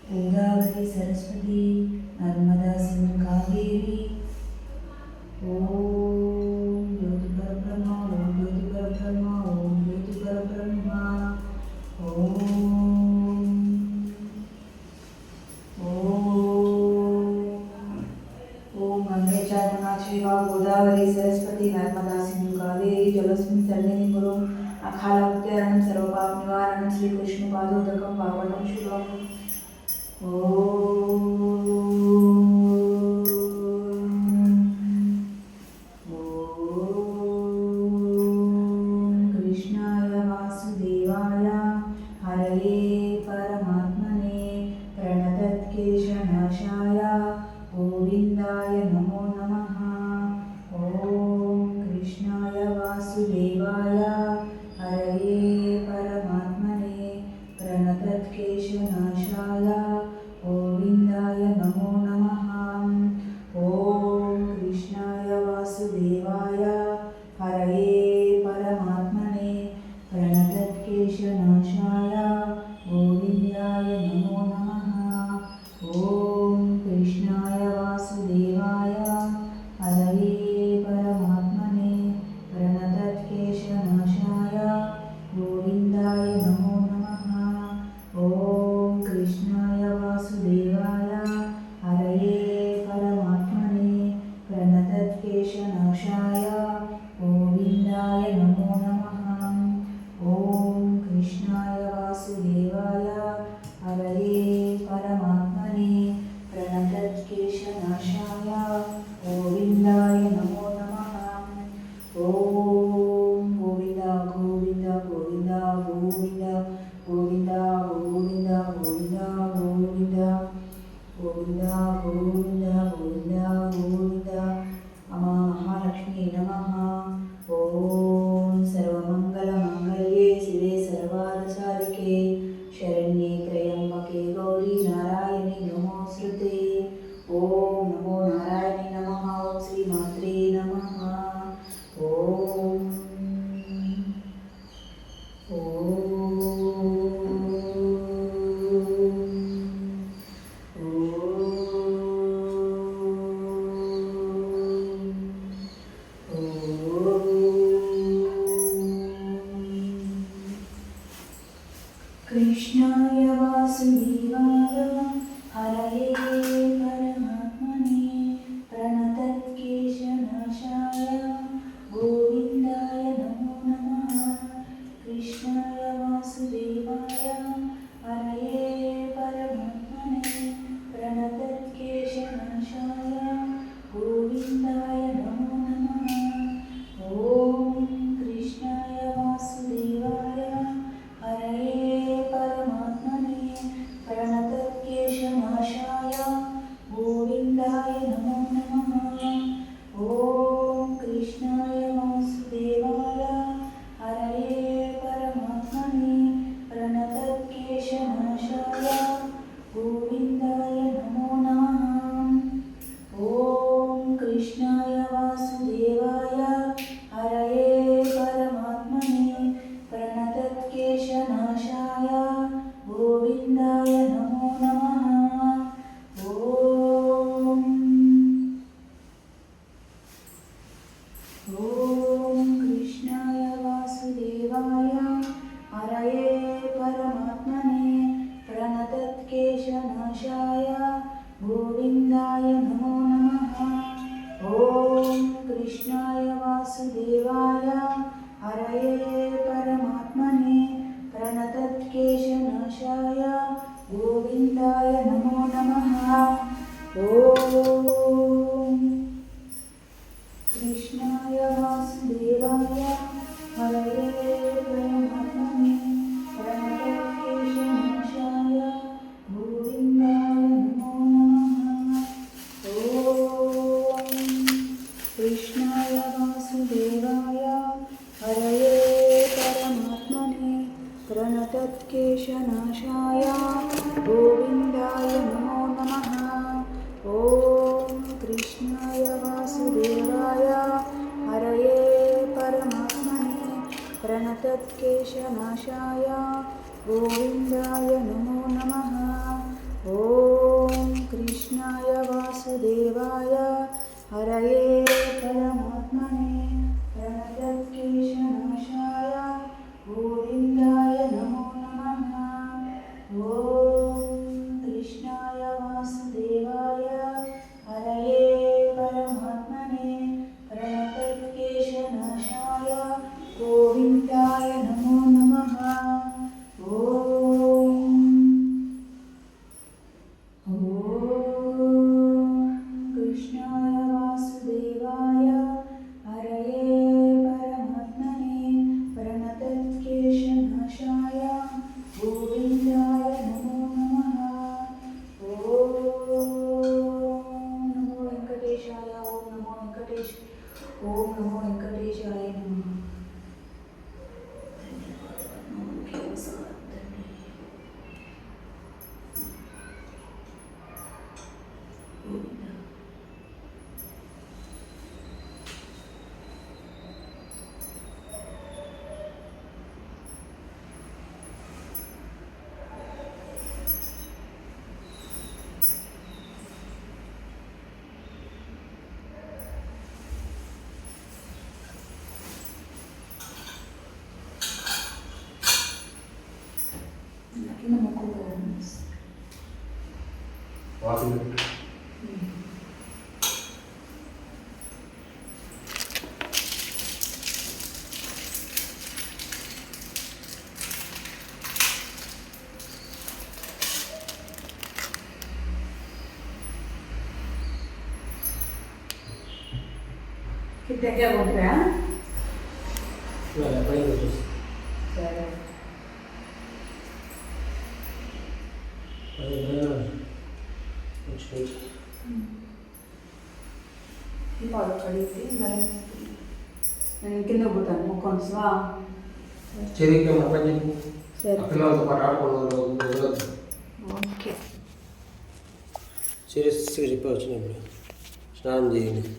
गोदावरी सरस्वती नर्मदा सिंधु कावेरी। ओम ज्योति परब्रह्मा ओम ज्योति परब्रह्मा ओम ज्योति परब्रह्मा ओम ओम गंगेच्या गुणाची गोदावरी सरस्वती नर्मदा सिंधु कावेरी जलस्मिन् सन्निधिं कुरु अखालपुत्यारणं सर्वपापनिवारणं श्रीकृष्णपादोदकं पावनं शुभम्। कृष्णाय वासुदेवाय हरये परमात्मने प्रणतत्क्लेशनाशाय गोविन्दाय नमो नमः। ॐ कृष्णाय वासुदेवाय हरये परमात्मने प्रणतत्क्लेशनाशाय गोविन्दाय नमो नमः। ॐ कृष्णाय वासुदेवाय हरये परमात्मने प्रणतत्क्लेशनाशाय गोविन्दाय नमो नमः। ॐ कृष्णाय वासुदेवाय हरये परमात्मने प्रणतत्क्लेशनाशाय गोविन्दाय नमो नमः। ॐ कृष्णाय वासुदेवाय हरये परमात्मने प्रणतत्क्लेशनाशाय गोविन्दाय नमो नमः। ॐ कृष्णाय वासुदेवाय हरये परमात्मने प्रणतत्क्लेशनाशाय गोविन्दाय नमो नमः। ॐ गोविन्द गोविन्द गोविन्द गोविन्द गोविन्द गोविन्द गोविन्द गोविन्द गोविन्द गोविन्द गोविन्द गोविन्द अमा महालक्ष्मी नमः। ॐ सर्वमङ्गलमाङ्गल्ये शिवे सर्वार्थसाधिके शरण्ये त्र्यम्बके गौरी नारायणी नमोऽस्तुते। ॐ नमो नारायणी नमः। ॐ श्रीमात्रे नमः। ॐ कृष्णाय वासुदेवाय हरये परमात्मने प्रणतत्क्लेशनाशाय गोविन्दाय नमो नमः। कृष्णाय वासुदेवाय हरये परमात्मने प्रणतत्क्लेशनाशाय गोविन्दाय नमो नमः। ॐ कृष्णाय वासुदेवाय हरये परमात्मने प्रणतत्क्लेशनाशाय गोविन्दाय नमो नमः। ॐ कृष्णाय वासुदेवाय हरये परमात्मने प्रणतत्क्लेशनाशाय गोविन्दाय नमो नमः। ॐ कृष्णाय वासुदेवाय हरये परमात्मने प्रणतत्क्लेशनाशाय गोविन्दाय नमो नमः। ॐ कृष्णाय वासुदेवाय हरये परमात्मने प्रणतत्क्लेशनाशाय गोविन्दाय नमो नमः। ॐ कृष्णाय वासुदेवाय हरये परमात्मने प्रणतत्क्लेशनाशाय गोविन्दाय नमो नमः। ॐ कृष्णाय वासुदेवाय हरये परमात्मने प्रणतत्क्लेशनाशाय गोविन्दाय नमो नमः। ॐ कृष्णाय वासुदेवाय हरये परमात्मने प्रणतत्क्लेशनाशाय गोविन्दाय नमो नमः। ॐ कृष्णाय वासुदेवाय हरये परमात्मने प्रणतत्क्लेशनाशाय गोविन्दाय नमो नमः। ॐ वासुदेवाय हरये परमात्मने प्रणतक्लेशनाशाय गोविन्दाय नमो नमः। ॐ कृष्णाय वासुदेवाय हरये परमात्मने प्रणतक्लेशनाशाय गोविन्दाय नमो नमः। ॐ कृष्णाय वासुदेवाय हरये परमात्मने प्रणतक्लेशनाशाय गोविन्दाय नमो नमः। ॐ नमो वेङ्कटेशाय। ॐ नमो वेङ्कटेश। ॐ नमो वेङ्कटेशाय नमः। कितने क्या बोल रहे हैं? కింద పోతాను మొక్కను చెరికి పని సరే పిల్లలతో పాటు ఆడుకోవడం ఓకే సీరియస్గా చెప్పి వచ్చినప్పుడు స్నానం చేయండి.